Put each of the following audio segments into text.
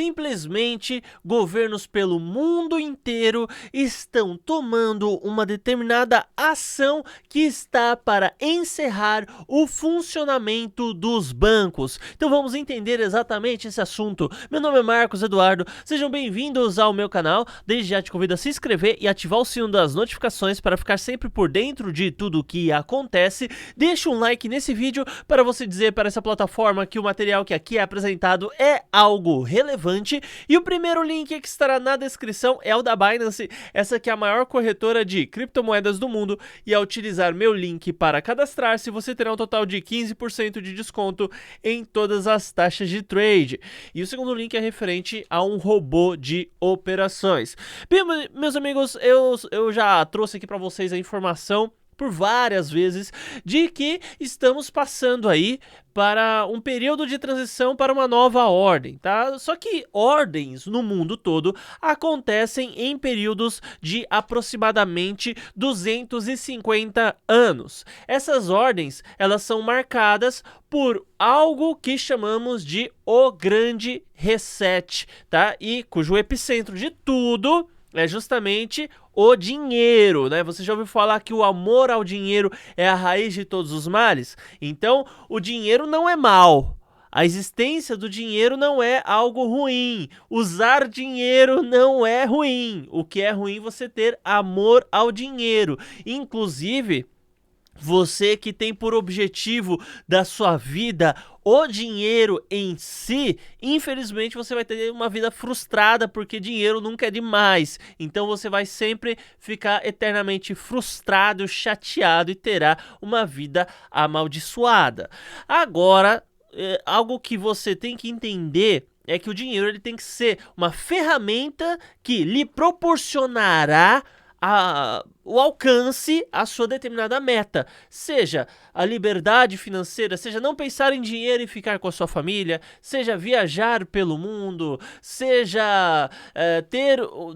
Simplesmente, governos pelo mundo inteiro estão tomando uma determinada ação que está para encerrar o funcionamento dos bancos. Então vamos entender exatamente esse assunto. Meu nome é Marcos Eduardo, sejam bem-vindos ao meu canal. Desde já te convido a se inscrever e ativar o sino das notificações para ficar sempre por dentro de tudo o que acontece. Deixa um like nesse vídeo para você dizer para essa plataforma que o material que aqui é apresentado é algo relevante. E o primeiro link que estará na descrição é o da Binance, essa que é a maior corretora de criptomoedas do mundo, e ao utilizar meu link para cadastrar-se, você terá um total de 15% de desconto em todas as taxas de trade. E o segundo link é referente a um robô de operações. Bem, meus amigos, eu já trouxe aqui para vocês a informação por várias vezes de que estamos passando aí para um período de transição para uma nova ordem, tá? Só que ordens no mundo todo acontecem em períodos de aproximadamente 250 anos. Essas ordens, elas são marcadas por algo que chamamos de o Grande Reset, tá? E cujo epicentro de tudo é justamente o dinheiro, né? Você já ouviu falar que o amor ao dinheiro é a raiz de todos os males? Então, o dinheiro não é mal. A existência do dinheiro não é algo ruim. Usar dinheiro não é ruim. O que é ruim é você ter amor ao dinheiro. Inclusive, você que tem por objetivo da sua vida o dinheiro em si, infelizmente você vai ter uma vida frustrada, porque dinheiro nunca é demais. Então você vai sempre ficar eternamente frustrado, chateado e terá uma vida amaldiçoada. Agora, algo que você tem que entender é que o dinheiro ele tem que ser uma ferramenta que lhe proporcionará o alcance à sua determinada meta, seja a liberdade financeira, seja não pensar em dinheiro e ficar com a sua família, seja viajar pelo mundo, seja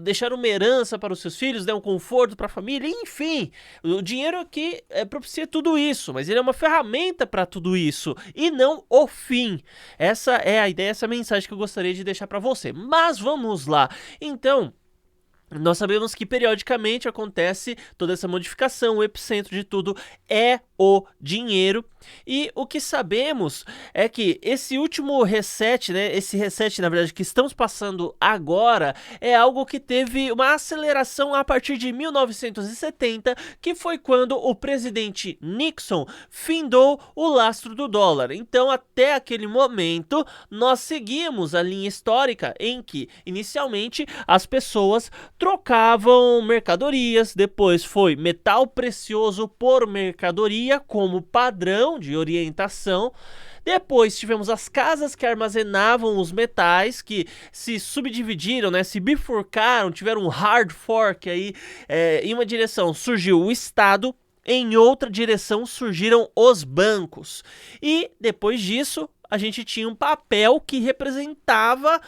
deixar uma herança para os seus filhos, um conforto para a família, enfim, o dinheiro aqui propicia tudo isso, mas ele é uma ferramenta para tudo isso e não o fim. Essa é a ideia, essa é a mensagem que eu gostaria de deixar para você. Mas vamos lá, então. Nós sabemos que periodicamente acontece toda essa modificação, o epicentro de tudo é o dinheiro. E o que sabemos é que esse último reset, né, esse reset na verdade que estamos passando agora, é algo que teve uma aceleração a partir de 1970, que foi quando o presidente Nixon findou o lastro do dólar. Então até aquele momento nós seguimos a linha histórica em que inicialmente as pessoas trocavam mercadorias, depois foi metal precioso por mercadoria como padrão de orientação. Depois tivemos as casas que armazenavam os metais, que se subdividiram, né, se bifurcaram, tiveram um hard fork aí. Em uma direção surgiu o Estado, em outra direção surgiram os bancos. E depois disso a gente tinha um papel que representava,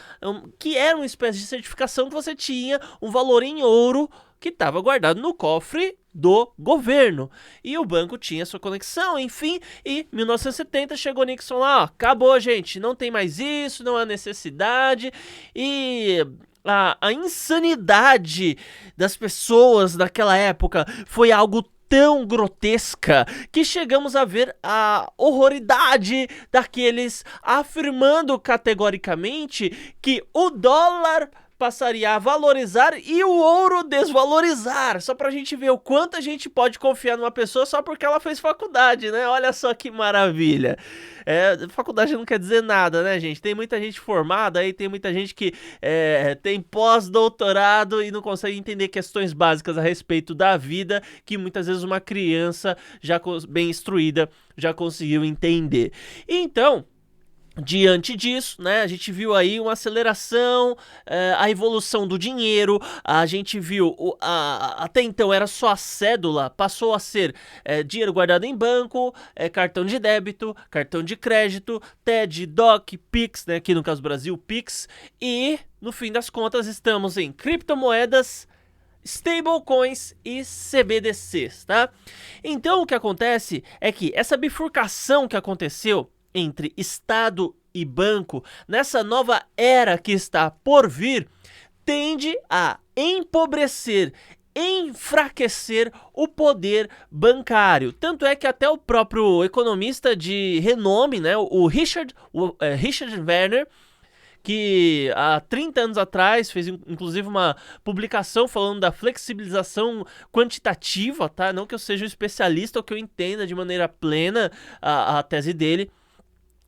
que era uma espécie de certificação que você tinha um valor em ouro que estava guardado no cofre do governo. E o banco tinha sua conexão, enfim, e 1970 chegou Nixon lá, ó, acabou, gente, não tem mais isso, não há necessidade. E a insanidade das pessoas naquela época foi algo tão grotesca que chegamos a ver a horroridade daqueles afirmando categoricamente que o dólar passaria a valorizar e o ouro desvalorizar, só pra gente ver o quanto a gente pode confiar numa pessoa só porque ela fez faculdade, né? Olha só que maravilha. Faculdade não quer dizer nada, né, gente? Tem muita gente formada aí, tem muita gente que tem pós-doutorado e não consegue entender questões básicas a respeito da vida, que muitas vezes uma criança já bem instruída já conseguiu entender. Então, diante disso, né, a gente viu aí uma aceleração, a evolução do dinheiro. A gente viu, até então era só a cédula, passou a ser dinheiro guardado em banco, cartão de débito, cartão de crédito, TED, DOC, Pix, né, aqui no caso do Brasil, Pix, e no fim das contas estamos em criptomoedas, stablecoins e CBDCs, tá? Então o que acontece é que essa bifurcação que aconteceu entre Estado e banco, nessa nova era que está por vir, tende a empobrecer, enfraquecer o poder bancário. Tanto é que até o próprio economista de renome, né, o Richard Werner, que há 30 anos atrás fez inclusive uma publicação falando da flexibilização quantitativa, tá? Não que eu seja um especialista ou que eu entenda de maneira plena a tese dele,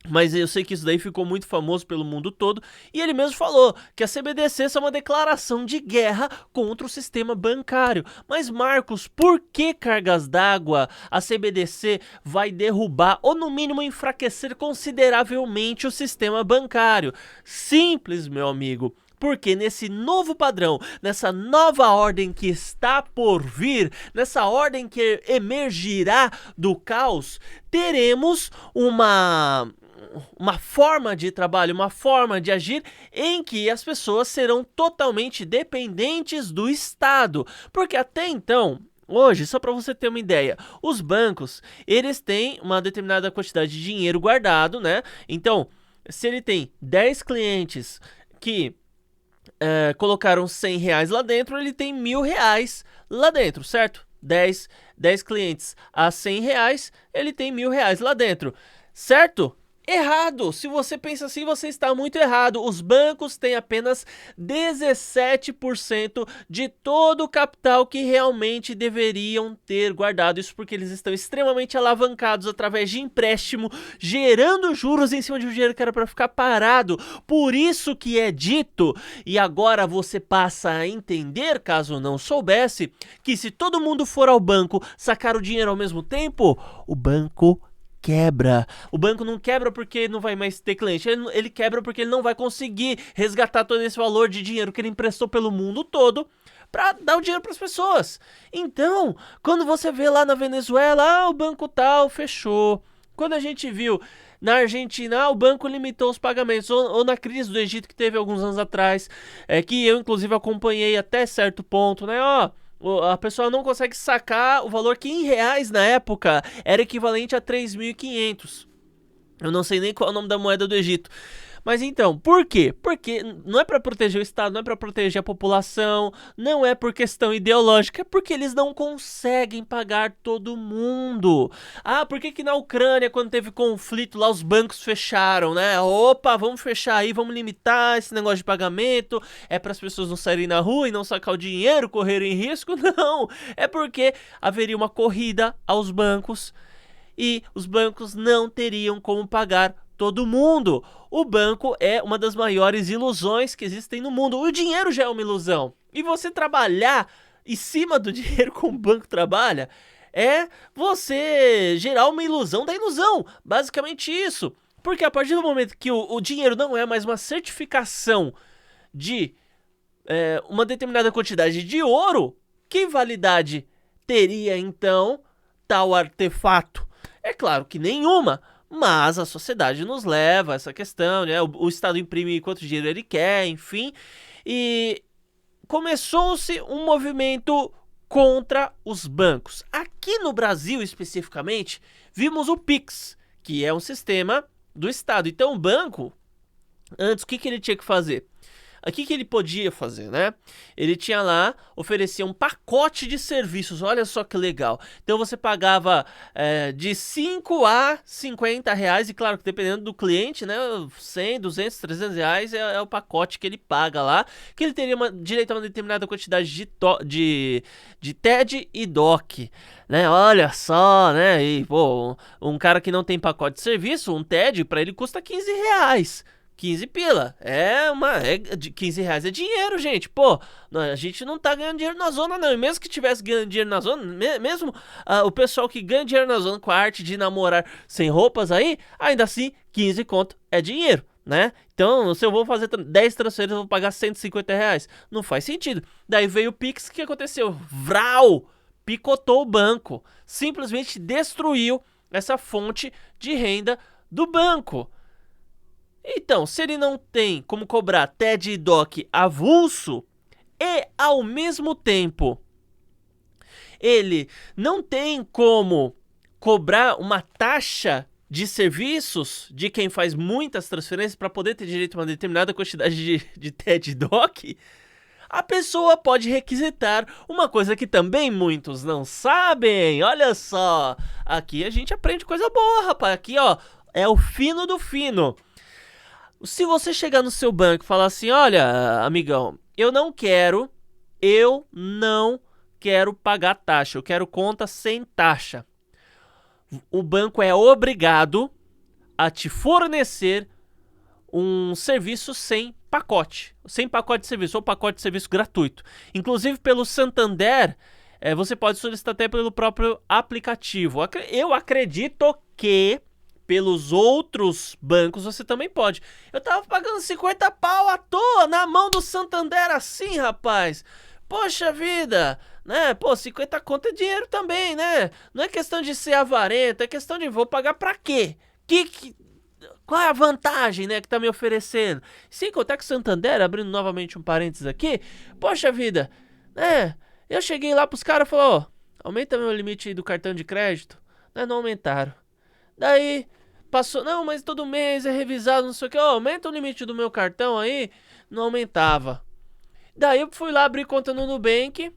mas eu sei que isso daí ficou muito famoso pelo mundo todo, e ele mesmo falou que a CBDC é uma declaração de guerra contra o sistema bancário. Mas Marcos, por que cargas d'água a CBDC vai derrubar ou no mínimo enfraquecer consideravelmente o sistema bancário? Simples, meu amigo. Porque nesse novo padrão, nessa nova ordem que está por vir, nessa ordem que emergirá do caos, teremos uma forma de trabalho, uma forma de agir em que as pessoas serão totalmente dependentes do Estado. Porque até então, hoje, só para você ter uma ideia, os bancos, eles têm uma determinada quantidade de dinheiro guardado, né? Então, se ele tem 10 clientes que colocaram 100 reais lá dentro, ele tem 1.000 reais lá dentro, certo? 10 clientes a 100 reais, ele tem 1.000 reais lá dentro, certo? Errado! Se você pensa assim, você está muito errado. Os bancos têm apenas 17% de todo o capital que realmente deveriam ter guardado. Isso porque eles estão extremamente alavancados através de empréstimo, gerando juros em cima de um dinheiro que era para ficar parado. Por isso que é dito, e agora você passa a entender, caso não soubesse, que se todo mundo for ao banco sacar o dinheiro ao mesmo tempo, o banco quebra. O banco não quebra porque não vai mais ter cliente, ele quebra porque ele não vai conseguir resgatar todo esse valor de dinheiro que ele emprestou pelo mundo todo para dar o dinheiro para as pessoas. Então, quando você vê lá na Venezuela, o banco tal fechou. Quando a gente viu na Argentina, o banco limitou os pagamentos, ou na crise do Egito que teve alguns anos atrás, que eu inclusive acompanhei até certo ponto, né? A pessoa não consegue sacar o valor que em reais na época era equivalente a 3.500. Eu não sei nem qual é o nome da moeda do Egito. Mas então, por quê? Porque não é para proteger o Estado, não é para proteger a população, não é por questão ideológica, é porque eles não conseguem pagar todo mundo. Ah, por que na Ucrânia, quando teve conflito lá, os bancos fecharam, né? Opa, vamos fechar aí, vamos limitar esse negócio de pagamento, é para as pessoas não saírem na rua e não sacar o dinheiro, correrem risco? Não, é porque haveria uma corrida aos bancos e os bancos não teriam como pagar todo mundo. O banco é uma das maiores ilusões que existem no mundo. O dinheiro já é uma ilusão. E você trabalhar em cima do dinheiro como o banco trabalha é você gerar uma ilusão da ilusão. Basicamente isso. Porque a partir do momento que o dinheiro não é mais uma certificação de uma determinada quantidade de ouro, que validade teria então tal artefato? É claro que nenhuma. Mas a sociedade nos leva a essa questão, né? O Estado imprime quanto dinheiro ele quer, enfim. E começou-se um movimento contra os bancos. Aqui no Brasil, especificamente, vimos o Pix, que é um sistema do Estado. Então o banco, antes, o que ele tinha que fazer? O que ele podia fazer, né? Ele tinha lá, oferecia um pacote de serviços, olha só que legal. Então você pagava de 5 a 50 reais, e claro que dependendo do cliente, né? 100, 200, 300 reais é o pacote que ele paga lá, que ele teria direito a uma determinada quantidade de TED e DOC, né? Olha só, né? E, pô, um cara que não tem pacote de serviço, um TED, para ele custa 15 reais. 15 pila, 15 reais é dinheiro, gente. Pô, a gente não tá ganhando dinheiro na zona, não. E mesmo que tivesse ganhando dinheiro na zona, mesmo o pessoal que ganha dinheiro na zona com a arte de namorar sem roupas aí, ainda assim, 15 conto é dinheiro, né? Então, se eu vou fazer 10 transferências, eu vou pagar 150 reais. Não faz sentido. Daí veio o Pix, o que aconteceu? Vral! Picotou o banco. Simplesmente destruiu essa fonte de renda do banco. Então, se ele não tem como cobrar TED e DOC avulso e, ao mesmo tempo, ele não tem como cobrar uma taxa de serviços de quem faz muitas transferências para poder ter direito a uma determinada quantidade de TED Doc, a pessoa pode requisitar uma coisa que também muitos não sabem. Olha só, aqui a gente aprende coisa boa, rapaz. Aqui, ó, é o fino do fino. Se você chegar no seu banco e falar assim, olha, amigão, eu não quero pagar taxa, eu quero conta sem taxa. O banco é obrigado a te fornecer um serviço sem pacote de serviço ou pacote de serviço gratuito. Inclusive pelo Santander, você pode solicitar até pelo próprio aplicativo. Eu acredito que pelos outros bancos você também pode. Eu tava pagando 50 pau à toa na mão do Santander assim, rapaz. Poxa vida, né? Pô, 50 conto é dinheiro também, né? Não é questão de ser avarento, é questão de vou pagar pra quê? Qual é a vantagem, né, que tá me oferecendo? Sem contar que o Santander, abrindo novamente um parênteses aqui, poxa vida, né? Eu cheguei lá pros caras e falei, ó, aumenta meu limite aí do cartão de crédito. Né, não aumentaram. Daí, passou, não, mas todo mês é revisado, não sei o que, ó, aumenta o limite do meu cartão aí, não aumentava. Daí eu fui lá abrir conta no Nubank,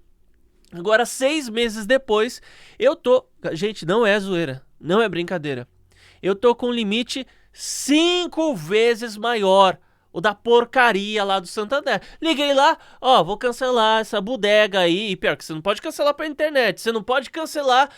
agora 6 meses depois, eu tô, gente, não é zoeira, não é brincadeira, eu tô com um limite 5 vezes maior, o da porcaria lá do Santander. Liguei lá, ó, vou cancelar essa bodega aí, e pior que você não pode cancelar pela internet, você não pode cancelar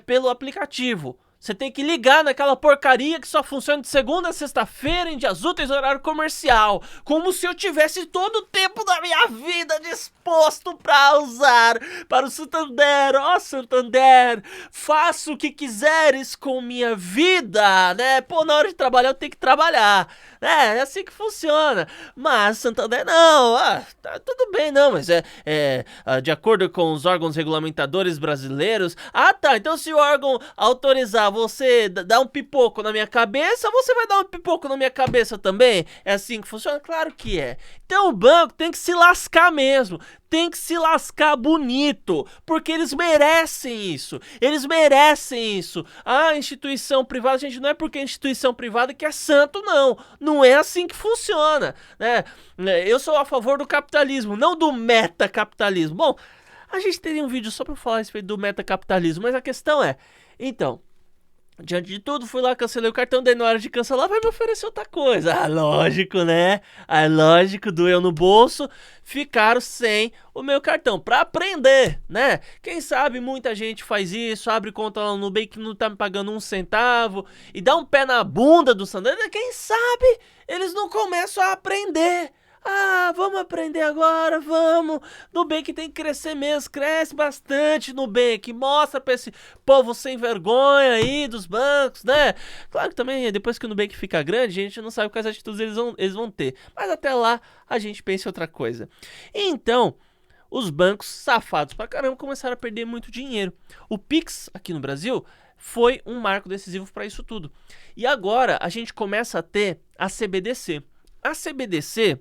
pelo aplicativo. Você tem que ligar naquela porcaria que só funciona de segunda a sexta-feira em dias úteis, horário comercial. Como se eu tivesse todo o tempo da minha vida disposto para usar para o Santander. Ó, Santander, faça o que quiseres com minha vida, né? Pô, na hora de trabalhar eu tenho que trabalhar. É assim que funciona. Mas Santander não, tá tudo bem não, mas de acordo com os órgãos regulamentadores brasileiros. Ah tá, então se o órgão autorizar você dar um pipoco na minha cabeça, você vai dar um pipoco na minha cabeça também? É assim que funciona? Claro que é. Então o banco tem que se lascar mesmo. Tem que se lascar bonito, porque eles merecem isso. Eles merecem isso. A instituição privada, gente, não é porque é instituição privada que é santo, não. Não é assim que funciona, né? Eu sou a favor do capitalismo, não do metacapitalismo. Bom, a gente teria um vídeo só para falar a respeito do metacapitalismo, mas a questão é, então, diante de tudo, fui lá, cancelei o cartão, daí na hora de cancelar vai me oferecer outra coisa. Ah, lógico, né? Ah, lógico, doeu no bolso, ficaram sem o meu cartão. Pra aprender, né? Quem sabe muita gente faz isso, abre conta lá no Nubank que não tá me pagando um centavo e dá um pé na bunda do Santander. Quem sabe eles não começam a aprender. Ah, vamos aprender agora, vamos. Nubank tem que crescer mesmo, cresce bastante Nubank. Mostra pra esse povo sem vergonha aí dos bancos, né? Claro que também depois que o Nubank fica grande, a gente não sabe quais atitudes eles vão ter. Mas até lá a gente pensa em outra coisa. Então, os bancos safados pra caramba começaram a perder muito dinheiro. O Pix aqui no Brasil foi um marco decisivo para isso tudo. E agora a gente começa a ter a CBDC. A CBDC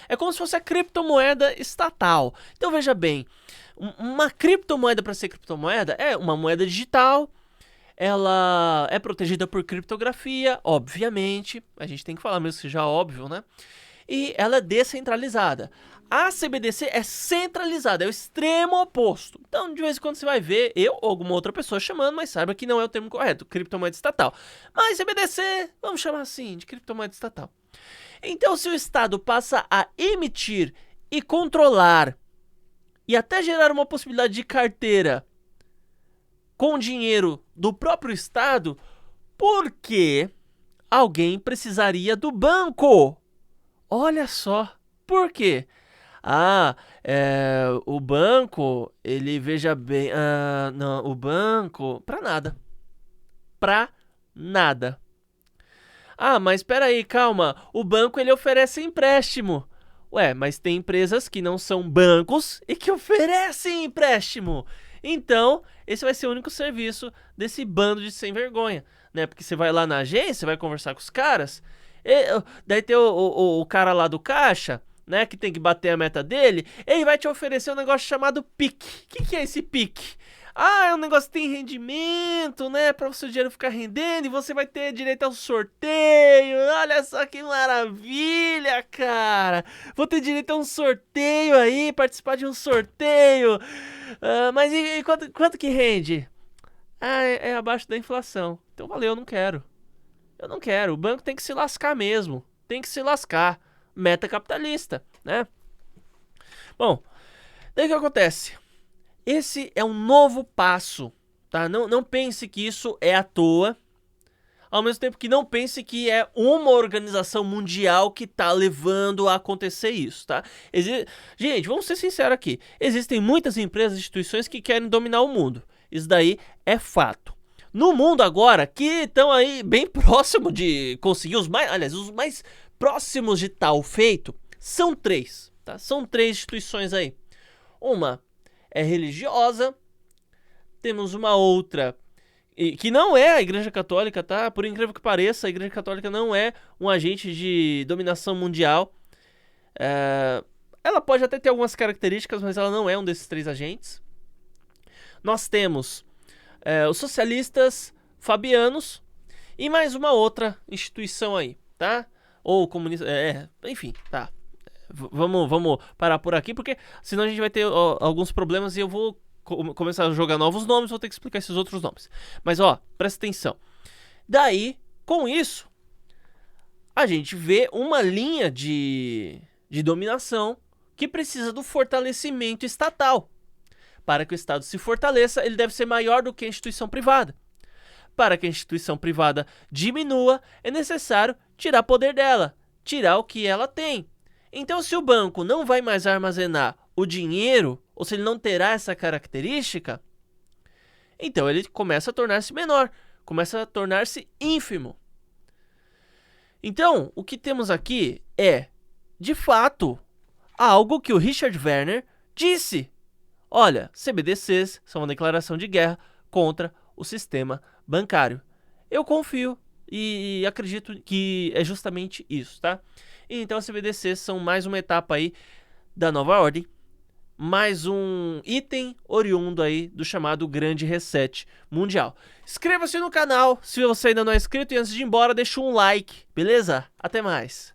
é como se fosse a criptomoeda estatal. Então veja bem, uma criptomoeda, para ser criptomoeda, é uma moeda digital. Ela é protegida por criptografia, obviamente. A gente tem que falar mesmo que seja óbvio, né? E ela é descentralizada. A CBDC é centralizada, é o extremo oposto. Então, de vez em quando você vai ver eu ou alguma outra pessoa chamando, mas saiba que não é o termo correto, criptomoeda estatal. Mas CBDC, vamos chamar assim, de criptomoeda estatal. Então, se o Estado passa a emitir e controlar e até gerar uma possibilidade de carteira com dinheiro do próprio Estado, por que alguém precisaria do banco? Olha só, por quê? O banco, ele, veja bem, não, o banco, pra nada. Ah, mas espera aí, calma, o banco ele oferece empréstimo. Ué, mas tem empresas que não são bancos e que oferecem empréstimo. Então, esse vai ser o único serviço desse bando de sem vergonha, né? Porque você vai lá na agência, vai conversar com os caras, daí tem o cara lá do caixa, né, que tem que bater a meta dele, ele vai te oferecer um negócio chamado PIC. O que é esse PIC? Ah, é um negócio que tem rendimento, né? Para o seu dinheiro ficar rendendo e você vai ter direito ao sorteio. Olha só que maravilha, cara. Vou ter direito a um sorteio aí, participar de um sorteio. Mas e quanto que rende? Ah, é abaixo da inflação. Então valeu, eu não quero. Eu não quero. O banco tem que se lascar mesmo. Tem que se lascar. Meta capitalista, né? Bom, daí o que acontece? Esse é um novo passo, tá? Não pense que isso é à toa. Ao mesmo tempo que não pense que é uma organização mundial que tá levando a acontecer isso, tá? Gente, vamos ser sinceros aqui. Existem muitas empresas e instituições que querem dominar o mundo. Isso daí é fato. No mundo agora, que estão aí bem próximo de conseguir os mais próximos de tal feito, são três, tá? São três instituições aí. Uma é religiosa, temos uma outra que não é a Igreja Católica, tá? Por incrível que pareça, a Igreja Católica não é um agente de dominação mundial. Ela pode até ter algumas características, mas ela não é um desses três agentes. Nós temos os socialistas fabianos e mais uma outra instituição aí, tá? Ou comunista, enfim, tá. Vamos parar por aqui, porque senão a gente vai ter alguns problemas e eu vou começar a jogar novos nomes, vou ter que explicar esses outros nomes. Mas presta atenção. Daí, com isso, a gente vê uma linha de dominação que precisa do fortalecimento estatal. Para que o Estado se fortaleça, ele deve ser maior do que a instituição privada. Para que a instituição privada diminua, é necessário tirar poder dela, tirar o que ela tem. Então, se o banco não vai mais armazenar o dinheiro, ou se ele não terá essa característica, então ele começa a tornar-se menor, começa a tornar-se ínfimo. Então, o que temos aqui é, de fato, algo que o Richard Werner disse. Olha, CBDCs são uma declaração de guerra contra o sistema bancário. Eu confio e acredito que é justamente isso, tá? Então, as CBDCs são mais uma etapa aí da nova ordem, mais um item oriundo aí do chamado Grande Reset Mundial. Inscreva-se no canal se você ainda não é inscrito e antes de ir embora, deixa um like, beleza? Até mais!